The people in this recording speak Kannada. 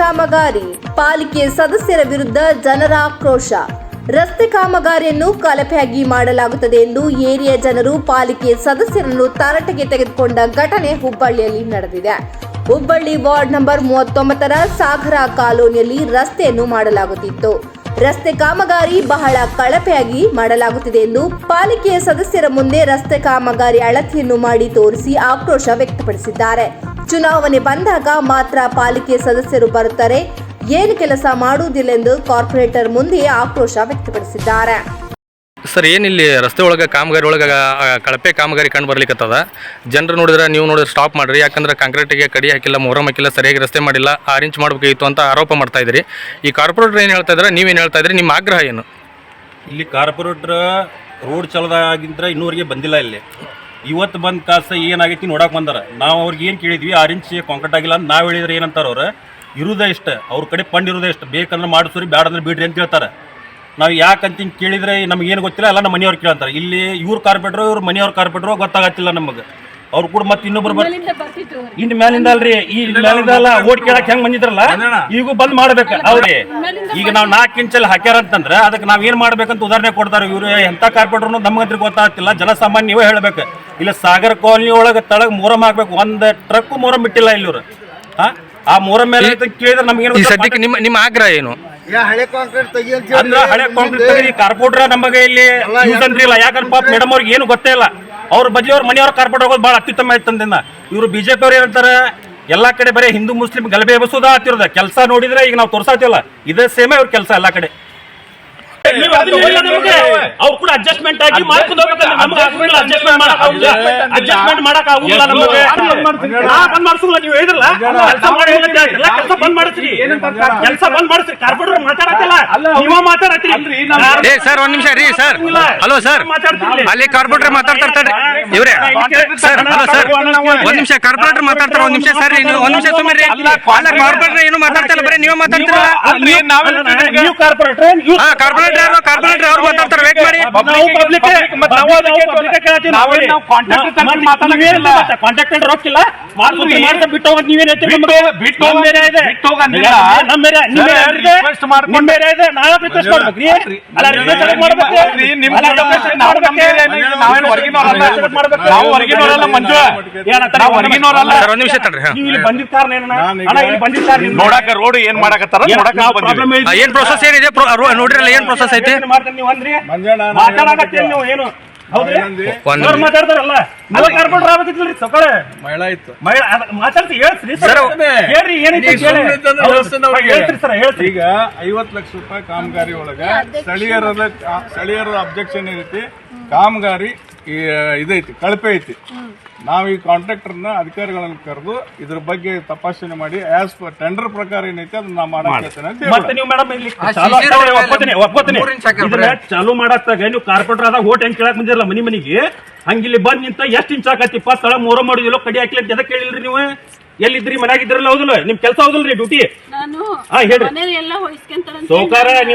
ಕಾಮಗಾರಿ, ಪಾಲಿಕೆ ಸದಸ್ಯರ ವಿರುದ್ಧ ಜನರ ಆಕ್ರೋಶ. ರಸ್ತೆ ಕಾಮಗಾರಿಯನ್ನು ಕಳಪೆಯಾಗಿ ಮಾಡಲಾಗುತ್ತದೆ ಎಂದು ಏರಿಯಾ ಜನರು ಪಾಲಿಕೆ ಸದಸ್ಯರನ್ನು ತರಾಟೆಗೆ ತೆಗೆದುಕೊಂಡ ಘಟನೆ ಹುಬ್ಬಳ್ಳಿಯಲ್ಲಿ ನಡೆದಿದೆ. ಹುಬ್ಬಳ್ಳಿ ವಾರ್ಡ್ ನಂಬರ್ 39ರ ಸಾಗರ ಕಾಲೋನಿಯಲ್ಲಿ ರಸ್ತೆಯನ್ನು ಮಾಡಲಾಗುತ್ತಿತ್ತು. ರಸ್ತೆ ಕಾಮಗಾರಿ ಬಹಳ ಕಳಪೆಯಾಗಿ ಮಾಡಲಾಗುತ್ತಿದೆ ಎಂದು ಪಾಲಿಕೆಯ ಸದಸ್ಯರ ಮುಂದೆ ರಸ್ತೆ ಕಾಮಗಾರಿ ಅಳತೆಯನ್ನು ಮಾಡಿ ತೋರಿಸಿ ಆಕ್ರೋಶ ವ್ಯಕ್ತಪಡಿಸಿದ್ದಾರೆ. ಚುನಾವಣೆ ಬಂದಾಗ ಮಾತ್ರ ಪಾಲಿಕೆ ಸದಸ್ಯರು ಬರುತ್ತಾರೆ, ಏನು ಕೆಲಸ ಮಾಡುವುದಿಲ್ಲ ಎಂದು ಕಾರ್ಪೊರೇಟರ್ ಮುಂದೆ ಆಕ್ರೋಶ ವ್ಯಕ್ತಪಡಿಸಿದ್ದಾರೆ. ಸರ್, ಏನಿಲ್ಲಿ ರಸ್ತೆ ಒಳಗೆ ಕಾಮಗಾರಿ ಒಳಗೆ ಕಳಪೆ ಕಾಮಗಾರಿ ಕಂಡು ಬರ್ಲಿಕ್ಕತ್ತದ. ಜನರು ನೋಡಿದ್ರೆ ನೀವು ನೋಡಿದ್ರೆ ಸ್ಟಾಪ್ ಮಾಡಿರಿ, ಯಾಕಂದ್ರೆ ಕಾಂಕ್ರೀಟಿಗೆ ಕಡಿ ಹಾಕಿಲ್ಲ, ಮೊಹರಂ ಹಾಕಿಲ್ಲ, ಸರಿಯಾಗಿ ರಸ್ತೆ ಮಾಡಿಲ್ಲ, ಆರೆಂಜ್ ಮಾಡಬೇಕಾಗಿತ್ತು ಅಂತ ಆರೋಪ ಮಾಡ್ತಾ ಇದ್ದೀರಿ. ಈ ಕಾರ್ಪೊರೇಟರ್ ಏನು ಹೇಳ್ತಾ ಇದ್ದಾರೆ, ನೀವೇನು ಹೇಳ್ತಾ ಇದ್ದೀರಿ, ನಿಮ್ಮ ಆಗ್ರಹ ಏನು? ಇಲ್ಲಿ ಕಾರ್ಪೊರೇಟರ್ ರೋಡ್ ಚಲೋದಾಗಿಂದ್ರೆ ಇನ್ನೂರಿಗೆ ಬಂದಿಲ್ಲ. ಇಲ್ಲಿ ಇವತ್ತು ಬಂದ ಕಾಸ ಏನಾಗೈತಿ ನೋಡಕ್ಕೆ ಬಂದಾರ. ನಾವು ಅವ್ರಿಗೆ ಏನು ಕೇಳಿದ್ವಿ, 6 ಇಂಚ್ ಕಾಂಕ್ರೀಟ್ ಆಗಿಲ್ಲ ಅಂತ ನಾವು ಹೇಳಿದ್ರೆ ಏನಂತಾರೆ ಅವ್ರು, ಇರೋದೇ ಇಷ್ಟ, ಅವ್ರ ಕಡೆ ಫಂಡ್ ಇರೋದೇ ಇಷ್ಟ, ಬೇಕಂದ್ರೆ ಮಾಡಿಸ್ರಿ, ಬೇಡ ಅಂದ್ರೆ ಬಿಡ್ರಿ ಅಂತ ಹೇಳ್ತಾರೆ. ನಾವು ಯಾಕಂತ ಕೇಳಿದ್ರೆ ನಮಗೇನು ಗೊತ್ತಿಲ್ಲ, ಎಲ್ಲ ನಮ್ಮ ಮನೆಯವ್ರು ಕೇಳ್ತಾರೆ. ಇಲ್ಲಿ ಇವ್ರ ಕಾರ್ಪೊರೇಟ್ರು ಇವ್ರ ಮನೆಯವ್ರ ಕಾರ್ಪೊರೇಟ್ರು ಗೊತ್ತಾಗತ್ತಿಲ್ಲ ನಮಗೆ. ಅವ್ರು ಕೂಡ ಮತ್ತೆ ಇನ್ನೊಬ್ರು ಇನ್ನು ಮೇಲಿಂದ ಅಲ್ರಿ, ಈ ಮೇಲಿಂದ ಅಲ್ಲ, ಓಟ್ ಕೇಳಕ್ ಹೆಂಗ್ ಬಂದಿದ್ರಲ್ಲ ಈಗೂ ಬಂದ್ ಮಾಡ್ಬೇಕು ಅವ್ರಿ. ಈಗ ನಾವು 4 ಇಂಚಲ್ಲಿ ಹಾಕ್ಯಾರ ಅಂತಂದ್ರೆ ಅದಕ್ಕೆ ನಾವ್ ಏನ್ ಮಾಡ್ಬೇಕಂತ ಉದಾಹರಣೆ ಕೊಡ್ತಾರೆ. ಇವ್ರು ಎಂತ ಕಾರ್ಪೊರೇಟರ್ ನಮ್ಗಂತ್ರ ಗೊತ್ತಾಗ್ತಿಲ್ಲ, ಜನಸಾಮಾನ್ಯ ನೀವೇ ಹೇಳ್ಬೇಕು. ಇಲ್ಲ ಸಾಗರ ಕಾಲನಿ ಒಳಗೆ ತಳಗ್ ಮೊಹರಂ ಹಾಕ್ಬೇಕು, 1 ಟ್ರಕ್ ಮೊಹರಂ ಬಿಟ್ಟಿಲ್ಲ ಇಲ್ಲಿ ಇವ್ರು. ಆ ಮೊಹರಂ ಮೇಲೆ ಕೇಳಿದ್ರೆ ನಮ್ಗೇನು ಸದ್ಯಕ್ಕೆ ನಿಮ್ಮ ಆಗ್ರಹ ಏನು? ಹಳೆ ಕಾಂಕ್ರೀಟ್ ಅಂದ್ರೆ ಹಳೆ ಕಾಂಕ್ರೀಟ್ ಕಾರ್ಪೊರೇಟರ್ ನಮಗೆ ಇಲ್ಲಿ ಯೂಸ್ ಅಂದ್ರಿಲ್ಲ. ಯಾಕಂದ್ರೆ ಪಾಪ ಮೇಡಮ್ ಅವ್ರಿಗೆ ಏನು ಗೊತ್ತೇ ಇಲ್ಲ. ಅವ್ರ ಬದಲಿ ಅವ್ರ ಮನೆಯವ್ರ ಕಾರ್ಪೊರೇಟ್ ಹೋಗೋದು ಭಾಳ ಅತ್ಯುತ್ತಮ ಆಯ್ತಂದಿಂದ. ಇವರು ಬಿಜೆಪಿ ಅವ್ರು ಏನಂತಾರೆ, ಎಲ್ಲಾ ಕಡೆ ಬರೀ ಹಿಂದೂ ಮುಸ್ಲಿಂ ಗಲಭೆ ಎಬಸೋದ ಆಗ್ತಿರೋದ. ಕೆಲಸ ನೋಡಿದ್ರೆ ಈಗ ನಾವು ತೋರ್ಸಾತಿವಲ್ಲ, ಇದೇ ಸೇಮೇ ಅವ್ರ ಕೆಲಸ ಎಲ್ಲಾ ಕಡೆ. ಅವ್ರು ಕೂಡ ಅಡ್ಜಸ್ಟ್ಮೆಂಟ್ ಆಗಿ ಮಾಡ್ಕೊಂಡು ಹೋಗ್ಬೇಕಲ್ಲ, ನಮ್ಗೆ ಅಡ್ಜಸ್ಟ್ಮೆಂಟ್ ಮಾಡಕ್ ಆಗುದಿಲ್ಲ. ನಮಗೆ ಬಂದ್ ಮಾಡಿಸಲ್ಲ, ನೀವು ಹೇಳಿದ್ರಲ್ಲ ಕೆಲಸ ಮಾಡಿ, ಕೆಲಸ ಬಂದ್ ಮಾಡಿಸ್ರಿ, ಕೆಲಸ ಬಂದ್ ಮಾಡಿಸ್ರಿ. ಕಾರ್ಪೊರೇಟರ್ ಮಾತಾಡತ್ತಲ್ಲ, ನೀವು ಮಾತಾಡತ್ರಿ. ಸರ್, ಒಂದ್ ನಿಮಿಷ ರೀ ಸರ್. ಹಲೋ ಸರ್, ಅಲ್ಲಿ ಕಾರ್ಪೊರೇಟರ್ ಮಾತಾಡ್ತಾರೆ ಇವ್ರೆ. ಸರ್, ಹಲೋ ಸರ್, ಒಂದ್ ನಿಮಿಷ ಕಾರ್ಪೊರೇಟರ್ ಮಾತಾಡ್ತಾರೆ. ಒಂದ್ ನಿಮಿಷ ಸರ್, ಒಂದ್ ನಿಮಿಷ ಸುಮ್ಮನೆ. ಕಾರ್ಪೊರೇಟರ್ ಏನು ಮಾತಾಡ್ತಿಲ್ಲ, ಬರೀ ನೀವು ಮಾತಾಡ್ತಿರಲ್ಲ. ಕಾರ್ಪೊರೇಟರ್ ಅವ್ರು ಮಾತಾಡ್ತಾರೆ, ವೇಟ್ ಮಾಡಿ. ಕಾಂಟ್ರಾಕ್ಟರ್ ರೊಕ್ಕಿಲ್ಲ ಬಿಟ್ಟು ಹೋಗೋದು ನೀವೇನ್ ಹೇಳ್ತೀರಿ? ಒಂದ್ ನಿಮಿಷ ತಡ್ರಿ. ನೋಡಾಕ ರೋಡ್ ಏನ್ ಮಾಡಕತ್ತಾರ, ಏನ್ ಪ್ರೊಸೆಸ್ ಏನಿದೆ ನೋಡ್ರಲ್ಲ, ಏನ್ ಪ್ರೊಸೆಸ್ ಐತೆ ಮಾತಾಡಕತ್ತೇನೆ ನೀವು ಏನು? ಮಾತಾಡ್ತಾರಲ್ಲ, ಕಾರ್ಪೊರೇಟರ್ ಆಗ್ಬೇಕಿದ್ರಿ ಸೊಕಳೆ ಮಹಿಳಾ ಇತ್ತು, ಮಾತಾಡ್ತಿ ಹೇಳ್ತೀರಿ ಹೇಳ್ರಿ, ಏನೈತಿ ಹೇಳ್ತೀರಿ ಸರ್, ಹೇಳ್ತೀರಿ. ಈಗ 50 ಲಕ್ಷ ರೂಪಾಯಿ ಕಾಮಗಾರಿ ಒಳಗ ಸ್ಥಳೀಯರ ಅಬ್ಜೆಕ್ಷನ್ ಏನೈತಿ, ಕಾಮಗಾರಿ ಇದೈತಿ, ಕಳಪೆ ಐತಿ. ನಾವು ಈ ಕಾಂಟ್ರಾಕ್ಟರ್ನ ಅಧಿಕಾರಿಗಳನ್ನ ಕರೆದು ಇದ್ರ ಬಗ್ಗೆ ತಪಾಸಣೆ ಮಾಡಿ ಆಸ್ ಪರ್ ಟೆಂಡರ್ ಪ್ರಕಾರ ಏನೈತಿ ಅದನ್ನ ನಾವು ಮಾಡಕ್ಕೆ. ಮತ್ತೆ ನೀವು ಮೇಡಮ್ ಇಲ್ಲಿ ಚಾಲು ಮಾಡಾಕ್ತಾಗ ನೀವು ಕಾರ್ಪೊರೇಟರ್ ಆದಾಗ ಓಟ್ ಹೆಂಗ್ ಕೇಳಕ್ ಬಂದಿರಲ್ಲ ಮನಿಗೆ, ಹಂಗಿಲ್ಲಿ ಬಂದ್ ನಿಂತ ಎಷ್ಟು ಇಂಚ್ ಆಕತಿ ಸ್ಥಳ ಮೂರ ಮಾಡಿದಿಲ್ಲ, ಕಡಿ ಹಾಕ್ಲಿ ಎದಕ್ ಕೇಳಿಲ್ರಿ ನೀವು? ಎಲ್ಲಿದ್ರಿ? ಮನ್ಯಾಗಿದ್ರಲ್ಲ, ಹೌದಿಲ್ಲ? ನಿಮ್ ಕೆಲಸ ಹೌದಿಲ್ರಿ ಡ್ಯೂಟಿ? ಹೇಳ್ರಿ ಸೌಕಾರ.